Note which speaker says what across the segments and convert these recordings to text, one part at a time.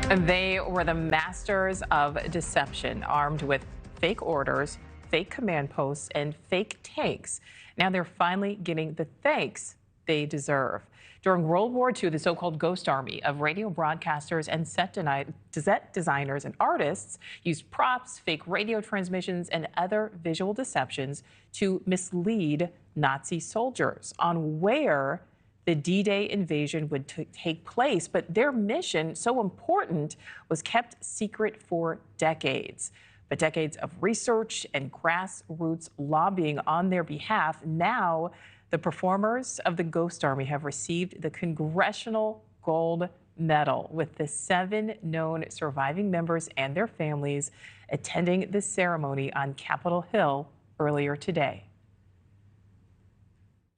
Speaker 1: They were the masters of deception, armed with fake orders, fake command posts, and fake tanks. Now they're finally getting the thanks they deserve. During World War II, the so-called Ghost Army of radio broadcasters and set designers and artists used props, fake radio transmissions, and other visual deceptions to mislead Nazi soldiers on where the D-Day invasion would take place, but their mission, so important, was kept secret for decades. But decades of research and grassroots lobbying on their behalf, now the performers of the Ghost Army have received the Congressional Gold Medal, with the 7 known surviving members and their families attending the ceremony on Capitol Hill earlier today.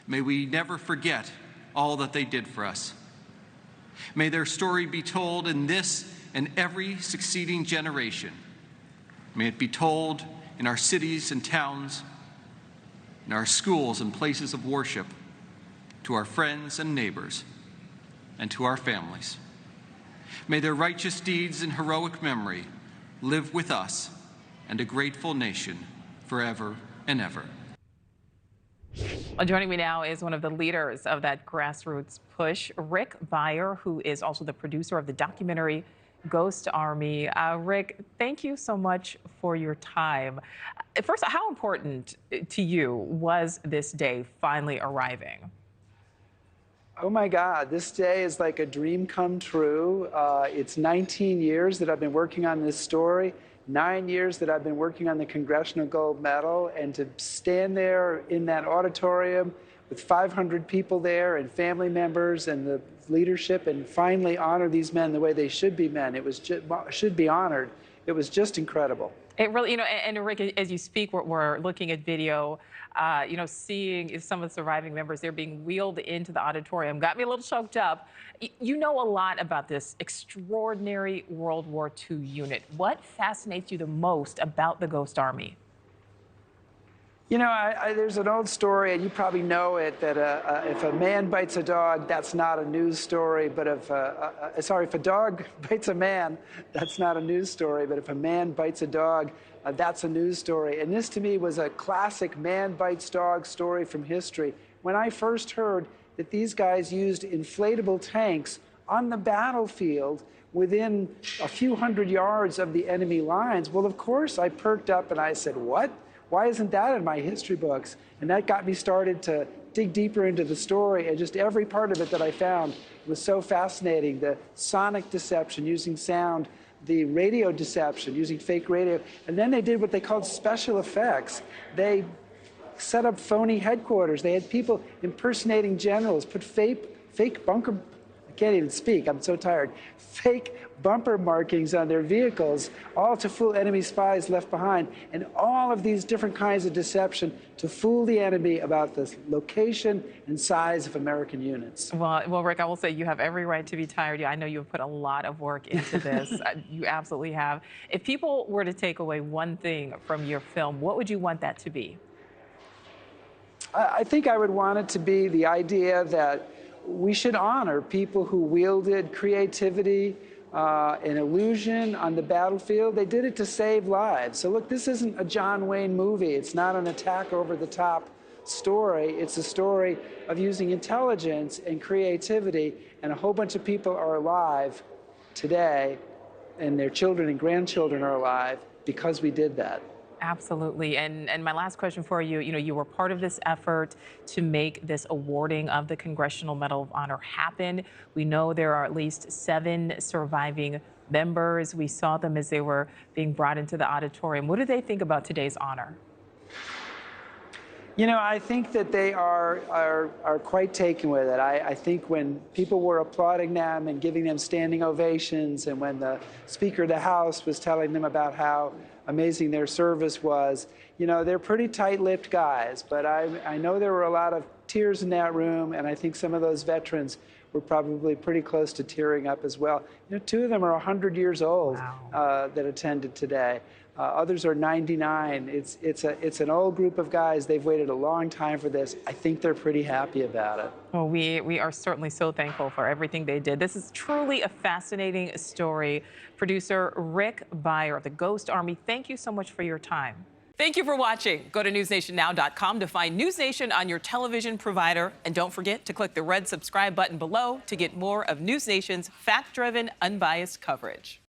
Speaker 2: May we never forget all that they did for us. May their story be told in this and every succeeding generation. May it be told in our cities and towns, in our schools and places of worship, to our friends and neighbors, and to our families. May their righteous deeds and heroic memory live with us and a grateful nation forever and ever.
Speaker 1: Well, joining me now is one of the leaders of that grassroots push, Rick Beyer, who is also the producer of the documentary Ghost Army. Rick, thank you so much for your time. First, how important to you was this day finally arriving?
Speaker 3: Oh my God, this day is like a dream come true. It's 19 years that I've been working on this story, 9 years that I've been working on the Congressional Gold Medal, and to stand there in that auditorium with 500 people there and family members and the leadership and finally honor these men the way they should be men. It was should be honored. It was just incredible. It
Speaker 1: really, and Rick, as you speak, we're looking at video, seeing some of the surviving members, they're being wheeled into the auditorium. Got me a little choked up. You know a lot about this extraordinary World War II unit. What fascinates you the most about the Ghost Army?
Speaker 3: You know, there's an old story, and you probably know it, that if a man bites a dog, that's not a news story. But if a dog bites a man, that's not a news story. But if a man bites a dog, that's a news story. And this, to me, was a classic man bites dog story from history. When I first heard that these guys used inflatable tanks on the battlefield within a few hundred yards of the enemy lines, well, of course, I perked up and I said, what? Why isn't that in my history books? And that got me started to dig deeper into the story, and just every part of it that I found was so fascinating. The sonic deception using sound, the radio deception using fake radio, and then they did what they called special effects. They set up phony headquarters. They had people impersonating generals, put fake bunker, I can't even speak, I'm so tired, fake bumper markings on their vehicles, all to fool enemy spies left behind, and all of these different kinds of deception to fool the enemy about the location and size of American units.
Speaker 1: Well, Rick, I will say you have every right to be tired. I know you've put a lot of work into this. You absolutely have. If people were to take away one thing from your film, what would you want that to be?
Speaker 3: I think I would want it to be the idea that we should honor people who wielded creativity and illusion on the battlefield. They did it to save lives. So look, this isn't a John Wayne movie. It's not an attack over the top story. It's a story of using intelligence and creativity, and a whole bunch of people are alive today, and their children and grandchildren are alive because we did that.
Speaker 1: Absolutely. And my last question for you, you were part of this effort to make this awarding of the Congressional Medal of Honor happen. We know there are at least 7 surviving members. We saw them as they were being brought into the auditorium. What do they think about today's honor?
Speaker 3: You know, I think that they are quite taken with it. I think when people were applauding them and giving them standing ovations, and when the Speaker of the House was telling them about how amazing their service was, they're pretty tight-lipped guys. But I know there were a lot of tears in that room, and I think some of those veterans were probably pretty close to tearing up as well. 2 of them are 100 years old.
Speaker 1: Wow.
Speaker 3: That attended today. Others are 99. It's an old group of guys. They've waited a long time for this. I think they're pretty happy about it.
Speaker 1: Well, we are certainly so thankful for everything they did. This is truly a fascinating story. Producer Rick Beyer of the Ghost Army, thank you so much for your time.
Speaker 4: Thank you for watching. Go to newsnationnow.com to find NewsNation on your television provider. And don't forget to click the red subscribe button below to get more of NewsNation's fact-driven, unbiased coverage.